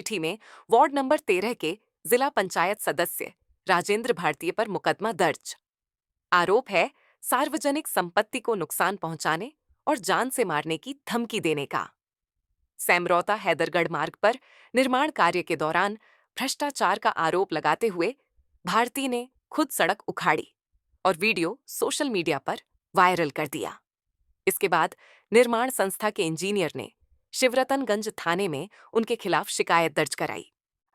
अमेठी में ward number 13 के जिला पंचायत सदस्य राजेंद्र भारतीय पर मुकदमा दर्ज। आरोप है सार्वजनिक संपत्ति को नुकसान पहुंचाने और जान से मारने की धमकी देने का। सैमरौता हैदरगढ़ मार्ग पर निर्माण कार्य के दौरान भ्रष्टाचार का आरोप लगाते हुए भारती ने खुद सड़क उखाड़ी और वीडियो सोशल मीडिया पर वायरल कर दिया। इसके बाद निर्माण संस्था के इंजीनियर ने शिवरतनगंज थाने में उनके खिलाफ शिकायत दर्ज कराई।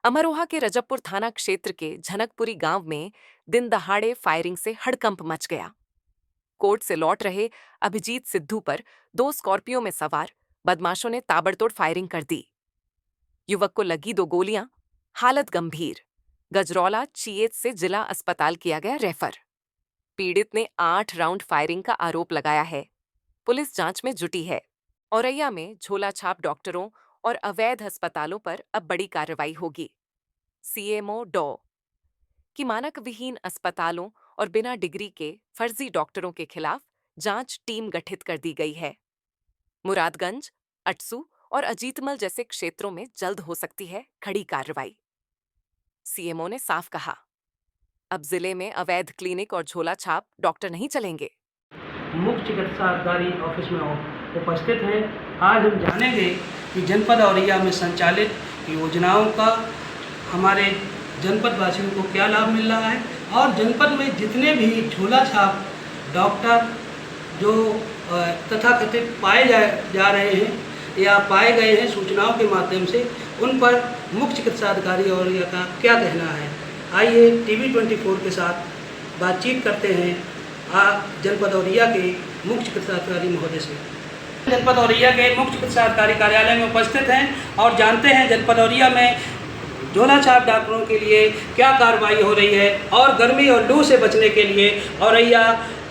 अमरोहा के रजबपुर थाना क्षेत्र के झनकपुरी गांव में दिन दहाड़े फायरिंग से हड़कंप मच गया। कोर्ट से लौट रहे अभिजीत सिद्धू पर 2 स्कॉर्पियो में सवार बदमाशों ने ताबड़तोड़ फायरिंग कर दी। युवक को लगी 2 गोलियां, हालत गंभीर। गजरौला चीएच से जिला अस्पताल किया गया रेफर। पीड़ित ने 8 राउंड फायरिंग का आरोप लगाया है। पुलिस जांच में जुटी है। औरैया में झोलाछाप डॉक्टरों और अवैध अस्पतालों पर अब बड़ी कार्रवाई होगी। सीएमओ डॉ कि मानक विहीन अस्पतालों और बिना डिग्री के फर्जी डॉक्टरों के खिलाफ जांच टीम गठित कर दी गई है। मुरादगंज, अटसू और अजीतमल जैसे क्षेत्रों में जल्द हो सकती है कड़ी कार्रवाई। सीएमओ ने साफ कहा, अब जिले में अवैध क्लिनिक और झोलाछाप डॉक्टर नहीं चलेंगे। मुख्य चिकित्सा अधिकारी ऑफिस में उपस्थित हैं। आज हम जानेंगे कि जनपद औरैया में संचालित योजनाओं का हमारे जनपद वासियों को क्या लाभ मिल रहा है और जनपद में जितने भी झोला छाप डॉक्टर जो तथाकथित पाए जा रहे हैं या पाए गए हैं सूचनाओं के माध्यम से, उन पर मुख्य चिकित्सा अधिकारी औरैया का क्या कहना है। आइए टीवी 24 के साथ बातचीत करते हैं जनपद औरैया के मुख्य चिकित्सा अधिकारी महोदय से। जनपद औरैया के मुख्य चिकित्सा अधिकारी कार्यालय में उपस्थित हैं और जानते हैं जनपद औरैया में झोलाछाप डॉक्टरों के लिए क्या कार्रवाई हो रही है और गर्मी और लू से बचने के लिए औरैया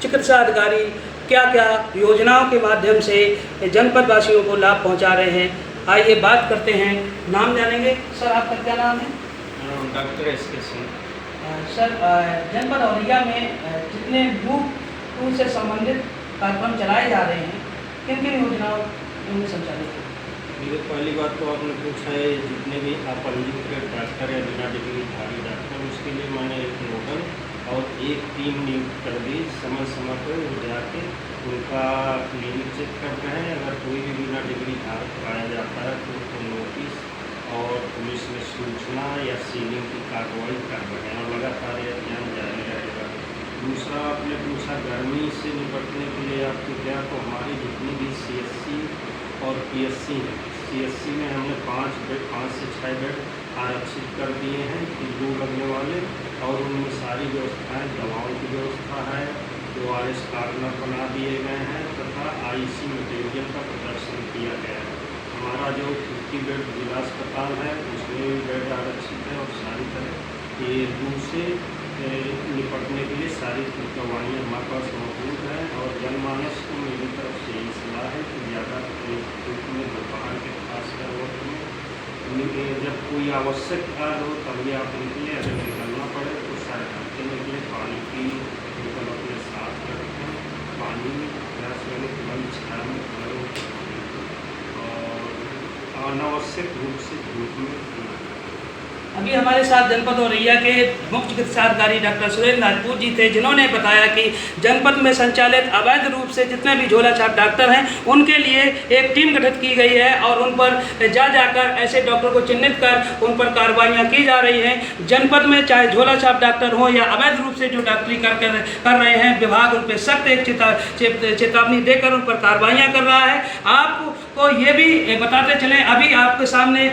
चिकित्सा अधिकारी क्या क्या योजनाओं के माध्यम से जनपद वासियों को लाभ पहुंचा रहे हैं। आइए बात करते हैं। नाम जानेंगे। सर, आपका क्या नाम है? Doctor S K. सिंह। सर, जनपद औरैया में जितने लू से संबंधित कार्यक्रम चलाए जा रहे हैं, किन किन योजनाओं इनमें संचालित है? ये पहली बात तो आपने पूछा है जितने भी अपंजीकृत डॉक्टर या बिना डिग्रीधारी डॉक्टर, उसके लिए मैंने एक नोडल और एक टीम नियुक्त कर दी। समय समय पर वो जाके उनका क्लिनिक चेक करते हैं। अगर कोई भी बिना डिग्रीधारक पाया जाता है तो उनको नोटिस और पुलिस में सूचना या सीलिंग की कार्रवाई कर रहे हैं और लगातार ये अभियान जारी रहेगा। दूसरा आपने पूछा गर्मी से निपटने के लिए आपको क्या, तो हमारी जितनी भी CSC और PSC है, CSC में हमने 5 से 6 बेड आरक्षित कर दिए हैं कि लू लगने वाले, और उनमें सारी व्यवस्थाएं, दवाओं की व्यवस्था है, ORS कार्नर बना दिए गए हैं तथा IC मटेरियल का प्रदर्शन किया गया है। हमारा जो 50 बेड जिला अस्पताल है उसमें भी बेड आरक्षित है और सारी तरह ये लू से निपटने के लिए सारी दवाइयाँ हमारे पास मौजूद हैं। और जनमानस को मेरी तरफ से यही सलाह है कि ज़्यादा धूप में, दोपहर के खासकर वक्त में जब कोई आवश्यक कार्य हो तभी आप निकलें। अगर निकलना पड़े तो सारे घंटे निकले, पानी पी बोतल अपने साथ रखें, पानी प्यास लगे तुरंत छाया में खड़े और अनावश्यक रूप से धूप में न जाएं। अभी हमारे साथ जनपद औरैया के मुख्य चिकित्सा अधिकारी डॉक्टर सुरेंद्र राजपूत जी थे, जिन्होंने बताया कि जनपद में संचालित अवैध रूप से जितने भी झोलाछाप डॉक्टर हैं उनके लिए एक टीम गठित की गई है और उन पर जाकर ऐसे डॉक्टर को चिन्हित कर उन पर कार्रवाइयाँ की जा रही हैं। जनपद में चाहे झोलाछाप डॉक्टर हो या अवैध रूप से जो डॉक्टरी कर रहे हैं, विभाग उन पर सख्त एक चेतावनी देकर उन पर कार्रवाइयाँ कर रहा है। आपको ये भी बताते चलें, अभी आपके सामने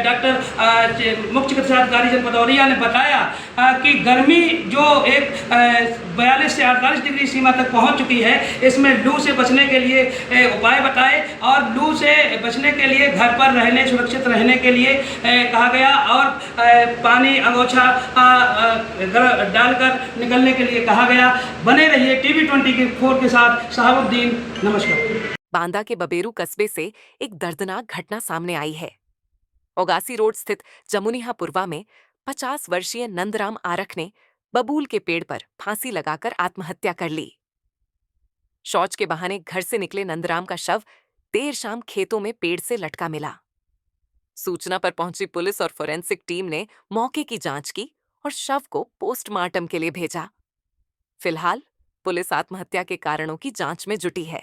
डॉक्टर मुख्य चिकित्सा अधिकारी जनपद औरैया ने बताया कि गर्मी जो एक 42 से 48 डिग्री सीमा तक पहुंच चुकी है, इसमें लू से बचने के लिए उपाय बताए और लू से बचने के लिए घर पर रहने, सुरक्षित रहने के लिए कहा गया और पानी अंगोछा डालकर निकलने के लिए कहा गया। बने रहिए टीवी 24 के साथ। शहाबुद्दीन, नमस्कार। बांदा के बबेरू कस्बे से एक दर्दनाक घटना सामने आई है। ओगासी रोड स्थित जमुनियापुरवा में 50 वर्षीय नंदराम आरख ने बबूल के पेड़ पर फांसी लगाकर आत्महत्या कर ली। शौच के बहाने घर से निकले नंदराम का शव देर शाम खेतों में पेड़ से लटका मिला। सूचना पर पहुंची पुलिस और फोरेंसिक टीम ने मौके की जांच की और शव को पोस्टमार्टम के लिए भेजा। फिलहाल पुलिस आत्महत्या के कारणों की जांच में जुटी है।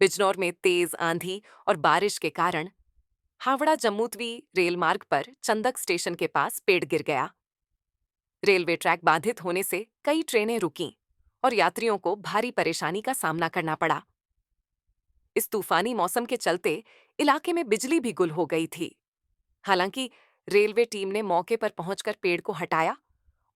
बिजनौर में तेज आंधी और बारिश के कारण हावड़ा जम्मूतवी रेल मार्ग पर चंदक स्टेशन के पास पेड़ गिर गया। रेलवे ट्रैक बाधित होने से कई ट्रेनें रुकीं और यात्रियों को भारी परेशानी का सामना करना पड़ा। इस तूफानी मौसम के चलते इलाके में बिजली भी गुल हो गई थी। हालांकि रेलवे टीम ने मौके पर पहुंचकर पेड़ को हटाया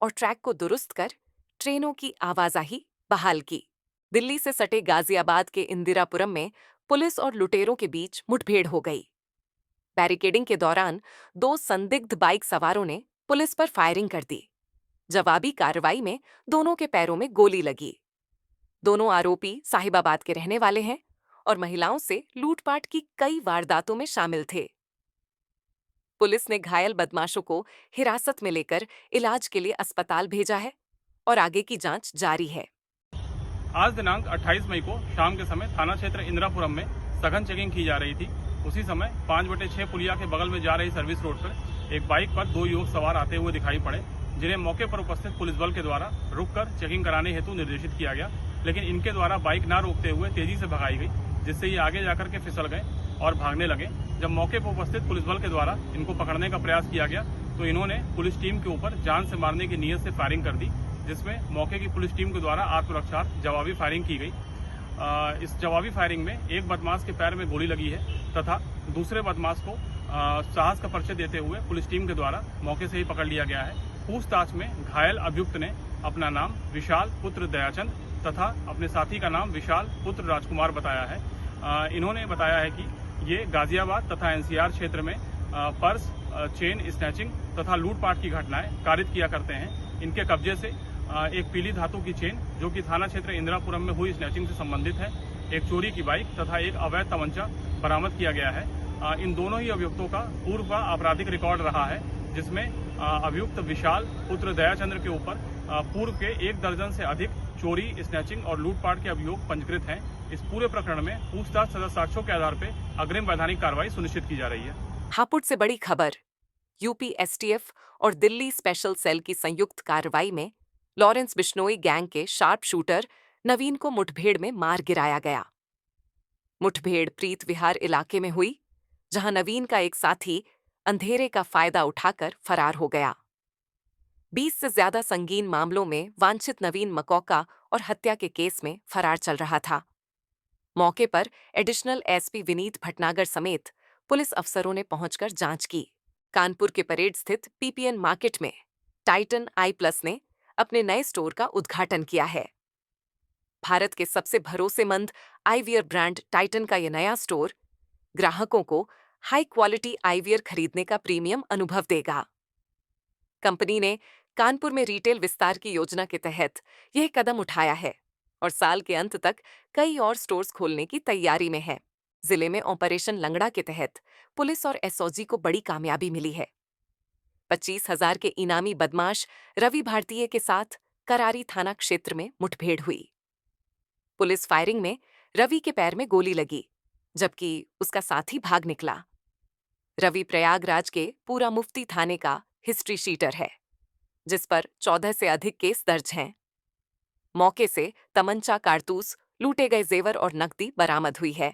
और ट्रैक को दुरुस्त कर ट्रेनों की आवाजाही बहाल की। दिल्ली से सटे गाजियाबाद के इंदिरापुरम में पुलिस और लुटेरों के बीच मुठभेड़ हो गई। बैरिकेडिंग के दौरान 2 संदिग्ध बाइक सवारों ने पुलिस पर फायरिंग कर दी। जवाबी कार्रवाई में दोनों के पैरों में गोली लगी। दोनों आरोपी साहिबाबाद के रहने वाले हैं और महिलाओं से लूटपाट की कई वारदातों में शामिल थे। पुलिस ने घायल बदमाशों को हिरासत में लेकर इलाज के लिए अस्पताल भेजा है और आगे की जांच जारी है। आज दिनांक 28 मई को शाम के समय थाना क्षेत्र इंदिरापुरम में सघन चेकिंग की जा रही थी। उसी समय 5/6 पुलिया के बगल में जा रही सर्विस रोड पर एक बाइक पर 2 युवक सवार आते हुए दिखाई पड़े, जिन्हें मौके पर उपस्थित पुलिस बल के द्वारा रुककर चेकिंग कराने हेतु निर्देशित किया गया, लेकिन इनके द्वारा बाइक न रोकते हुए तेजी से भगाई गई, जिससे ये आगे जाकर के फिसल गए और भागने लगे। जब मौके पर उपस्थित पुलिस बल के द्वारा इनको पकड़ने का प्रयास किया गया तो इन्होंने पुलिस टीम के ऊपर जान से मारने की नीयत से फायरिंग कर दी, जिसमें मौके की पुलिस टीम के द्वारा आत्मरक्षा जवाबी फायरिंग की गई। इस जवाबी फायरिंग में एक बदमाश के पैर में गोली लगी है तथा दूसरे बदमाश को साहस का परिचय देते हुए पुलिस टीम के द्वारा मौके से ही पकड़ लिया गया है। पूछताछ में घायल अभियुक्त ने अपना नाम विशाल पुत्र दयाचंद तथा अपने साथी का नाम विशाल पुत्र राजकुमार बताया है। इन्होंने बताया है कि ये गाजियाबाद तथा एनसीआर क्षेत्र में पर्स, चेन स्नैचिंग तथा लूटपाट की घटनाएं कारित किया करते हैं। इनके कब्जे से एक पीली धातु की चेन, जो कि थाना क्षेत्र इंदिरापुरम में हुई स्नैचिंग से संबंधित है, एक चोरी की बाइक तथा एक अवैध तमंचा बरामद किया गया है। इन दोनों ही अभियुक्तों का पूर्व का आपराधिक रिकॉर्ड रहा है, जिसमें अभियुक्त विशाल पुत्र दयाचंद्र के ऊपर पूर्व के 1 दर्जन से अधिक चोरी, स्नैचिंग और लूटपाट के अभियोग पंजीकृत हैं। इस पूरे प्रकरण में पूछताछ तथा साक्ष्यों के आधार पर अग्रिम वैधानिक कार्रवाई सुनिश्चित की जा रही है। हापुड़ से बड़ी खबर। यूपी एसटीएफ और दिल्ली स्पेशल सेल की संयुक्त कार्रवाई में लॉरेंस बिश्नोई गैंग के शार्प शूटर नवीन को मुठभेड़ में मार गिराया गया। मुठभेड़ प्रीत विहार इलाके में हुई, जहां नवीन का एक साथी अंधेरे का फायदा उठाकर फरार हो गया। 20 से ज्यादा संगीन मामलों में वांछित नवीन मकौका और हत्या के केस में फरार चल रहा था। मौके पर एडिशनल एसपी विनीत भटनागर समेत पुलिस अफसरों ने पहुंचकर जांच की। कानपुर के परेड स्थित पीपीएन मार्केट में टाइटन आई+ ने अपने नए स्टोर का उद्घाटन किया है। भारत के सबसे भरोसेमंद आईवियर ब्रांड टाइटन का यह नया स्टोर ग्राहकों को हाई क्वालिटी आईवियर खरीदने का प्रीमियम अनुभव देगा। कंपनी ने कानपुर में रिटेल विस्तार की योजना के तहत यह कदम उठाया है और साल के अंत तक कई और स्टोर्स खोलने की तैयारी में है। जिले में ऑपरेशन लंगड़ा के तहत पुलिस और एसओजी को बड़ी कामयाबी मिली है। 25,000 के इनामी बदमाश रवि भारतीय के साथ करारी थाना क्षेत्र में मुठभेड़ हुई। पुलिस फायरिंग में रवि के पैर में गोली लगी, जबकि उसका साथी भाग निकला। रवि प्रयागराज के पूरा मुफ्ती थाने का हिस्ट्री शीटर है, जिस पर 14 से अधिक केस दर्ज हैं। मौके से तमंचा, कारतूस, लूटे गए जेवर और नकदी बरामद हुई है।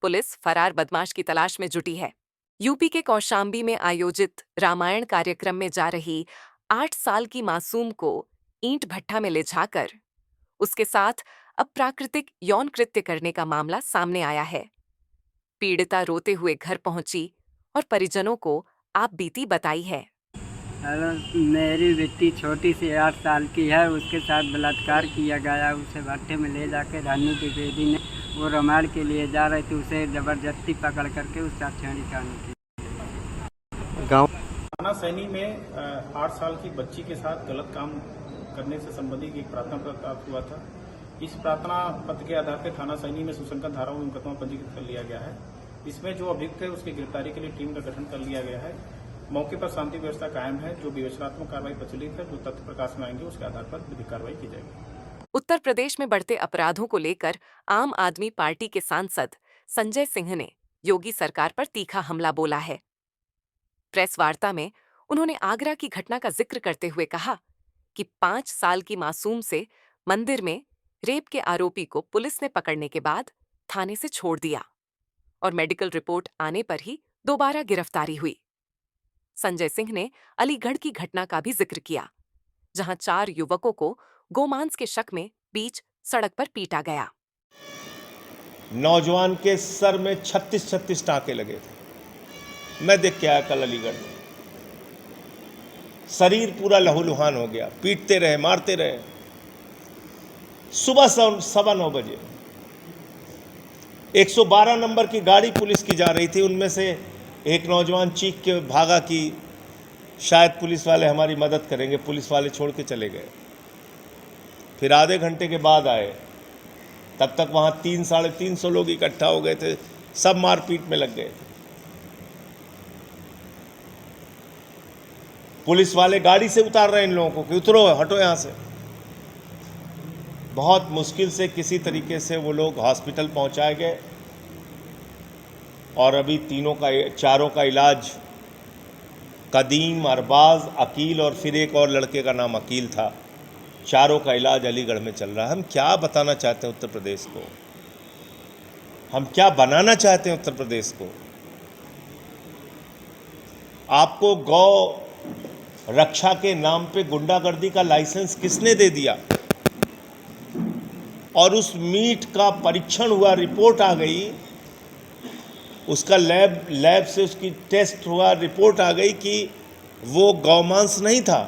पुलिस फरार बदमाश की तलाश में जुटी है। यूपी के कौशाम्बी में आयोजित रामायण कार्यक्रम में जा रही 8 साल की मासूम को ईंट भट्ठा में ले जाकर उसके साथ अप्राकृतिक यौन कृत्य करने का मामला सामने आया है। पीड़िता रोते हुए घर पहुंची और परिजनों को आप बीती बताई है। मेरी बेटी छोटी सी 8 साल की है, उसके साथ बलात्कार किया गया। उसे भट्टे में ले जाकर रानू की बेटी ने, वो रामायण के लिए जा रहे थे, उसे जबरदस्ती पकड़ करके उसका छेड़खानी की। गाँव थाना सैनी में 8 साल की बच्ची के साथ गलत काम करने से संबंधित एक प्रार्थना पत्र प्राप्त हुआ था। इस प्रार्थना पत्र के आधार पर थाना सैनी में सुसंगत धाराओं में मुकदमा पंजीकृत कर लिया गया है। इसमें जो अभियुक्त है उसकी गिरफ्तारी के लिए टीम का गठन कर लिया गया है। मौके पर शांति व्यवस्था कायम है। जो विवेचनात्मक कार्रवाई प्रचलित है, जो तथ्य प्रकाश में आएंगे उसके आधार पर विधिक कार्रवाई की जाएगी। उत्तर प्रदेश में बढ़ते अपराधों को लेकर आम आदमी पार्टी के सांसद संजय सिंह ने योगी सरकार पर तीखा हमला बोला है। प्रेस वार्ता में उन्होंने आगरा की घटना का जिक्र करते हुए कहा कि 5 साल की मासूम से मंदिर में रेप के आरोपी को पुलिस ने पकड़ने के बाद थाने से छोड़ दिया और मेडिकल रिपोर्ट आने पर ही दोबारा गिरफ्तारी हुई। संजय सिंह ने अलीगढ़ की घटना का भी जिक्र किया, जहां 4 युवकों को गोमांस के शक में बीच सड़क पर पीटा गया। नौजवान के सर में 36-36 टांके लगे थे। मैं देख के आया कल अलीगढ़ में। शरीर पूरा लहूलुहान हो गया, पीटते रहे, मारते रहे। सुबह 9:15 बजे 112 नंबर की गाड़ी पुलिस की जा रही थी। उनमें से एक नौजवान चीख के भागा कि शायद पुलिस वाले हमारी मदद करेंगे। पुलिस वाले छोड़ के चले गए। फिर आधे घंटे के बाद आए, तब तक वहाँ 300-350 लोग इकट्ठा हो गए थे। सब मारपीट में लग गए थे। पुलिस वाले गाड़ी से उतार रहे हैं इन लोगों को कि उतरो, हटो यहाँ से। बहुत मुश्किल से किसी तरीके से वो लोग हॉस्पिटल पहुँचाए गए और अभी चारों का इलाज, कदीम, अरबाज, अकील और फिर एक और लड़के का नाम अकील था, चारों का इलाज अलीगढ़ में चल रहा है। हम क्या बताना चाहते हैं उत्तर प्रदेश को? हम क्या बनाना चाहते हैं उत्तर प्रदेश को? आपको गौ रक्षा के नाम पे गुंडागर्दी का लाइसेंस किसने दे दिया? और उस मीट का परीक्षण हुआ, रिपोर्ट आ गई, उसका लैब से उसकी टेस्ट हुआ, रिपोर्ट आ गई कि वो गौमांस नहीं था।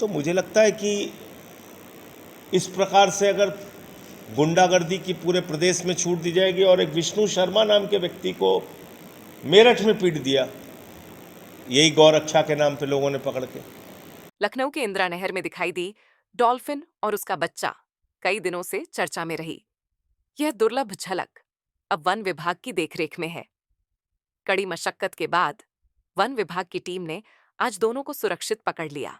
तो मुझे लगता है कि इस प्रकार से अगर गुंडागर्दी की पूरे प्रदेश में छूट दी जाएगी, और एक विष्णु शर्मा नाम के व्यक्ति को मेरठ में पीट दिया, यही गौरक्षा के नाम पे लोगों ने पकड़ के। लखनऊ के इंदिरा नहर में दिखाई दी डॉल्फिन और उसका बच्चा कई दिनों से चर्चा में रही। यह दुर्लभ झलक अब वन विभाग की देखरेख में है। कड़ी मशक्कत के बाद वन विभाग की टीम ने आज दोनों को सुरक्षित पकड़ लिया।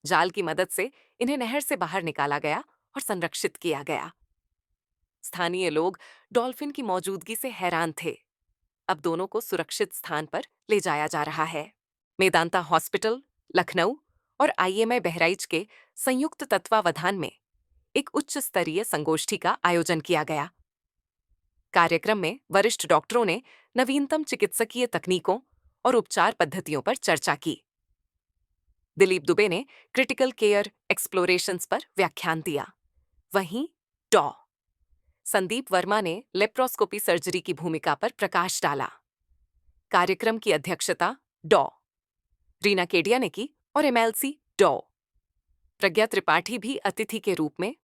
जाल की मदद से इन्हें नहर से बाहर निकाला गया और संरक्षित किया गया। स्थानीय लोग डॉल्फिन की मौजूदगी से हैरान थे। अब दोनों को सुरक्षित स्थान पर ले जाया जा रहा है। मेदांता हॉस्पिटल, लखनऊ और IMI बहराइच के संयुक्त तत्वावधान में एक उच्च स्तरीय संगोष्ठी का आयोजन किया गया। कार्यक्रम में वरिष्ठ डॉक्टरों ने नवीनतम चिकित्सकीय तकनीकों और उपचार पद्धतियों पर चर्चा की। दिलीप दुबे ने क्रिटिकल केयर एक्सप्लोरेशंस पर व्याख्यान दिया। वहीं डॉ. संदीप वर्मा ने लेप्रोस्कोपी सर्जरी की भूमिका पर प्रकाश डाला। कार्यक्रम की अध्यक्षता डॉ. रीना केडिया ने की और MLC डॉ. प्रज्ञा त्रिपाठी भी अतिथि के रूप में